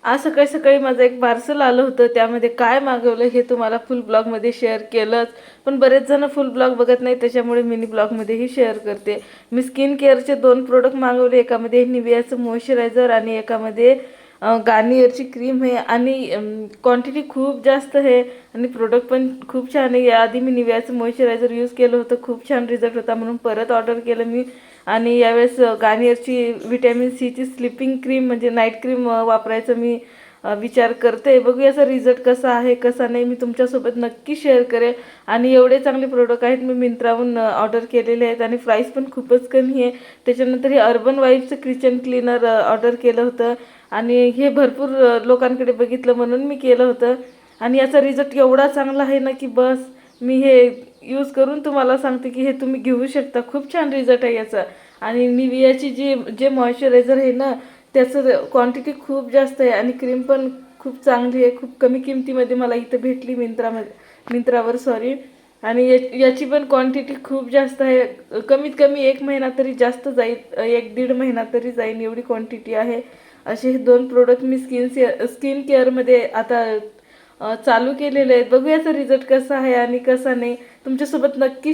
आज सकाळी सकाळी माझं एक पार्सल आलं होतं. त्यामध्ये काय मागवलं हे तुम्हाला फुल ब्लॉगमध्ये शेअर केलंच, पण बरेच जण फुल ब्लॉग बघत नाही, त्याच्यामुळे मिनी ब्लॉगमध्येही शेअर करते. मी स्किन केअरचे 2 प्रोडक्ट मागवले. एकामध्ये निव्हियाचं मॉइश्चरायझर आणि एकामध्ये गार्नियरची क्रीम आहे. आणि क्वांटिटी खूप जास्त आहे आणि प्रोडक्ट पण खूप छान आहे. याआधी मी निव्हियाचं मॉइश्चरायझर यूज केलं होतं, खूप छान रिझल्ट होता, म्हणून परत ऑर्डर केलं मी. आणि यावेळेस गार्नियरची व्हिटॅमिन सीची स्लिपिंग क्रीम म्हणजे नाईट क्रीम वापरायचं मी विचार करते. बघू याचा रिझल्ट कसा आहे कसा नाही, मी तुमच्यासोबत नक्की शेअर करेल. आणि एवढे चांगले प्रोडक्ट आहेत, मी मिंत्राहून ऑर्डर केलेले आहेत आणि प्राईस पण खूपच कमी आहे. त्याच्यानंतर हे अर्बन वाईफचं किचन क्लीनर ऑर्डर केलं होतं आणि हे भरपूर लोकांकडे बघितलं म्हणून मी केलं होतं. आणि याचा रिझल्ट एवढा चांगला आहे ना की बस, मी हे यूज करून तुम्हाला सांगते की हे तुम्ही घेऊ शकता. खूप छान रिझल्ट आहे याचा. आणि निव्हियाची जे मॉइश्चरायझर आहे ना, त्याचं क्वांटिटी खूप जास्त आहे आणि क्रीम पण खूप चांगली आहे. खूप कमी किमतीमध्ये मला इथं भेटली मिंत्रावर सॉरी. आणि याची पण क्वांटिटी खूप जास्त आहे. कमीत कमी 1 महिना तरी जास्त जाईल, 1-1.5 महिना तरी जाईल, एवढी क्वांटिटी आहे. असे हे 2 प्रोडक्ट मी स्किन केअरमध्ये आता चालू केलेले आहेत. बघू याचा रिझल्ट कसा आहे आणि कसा नाही, तुमच्यासोबत नक्की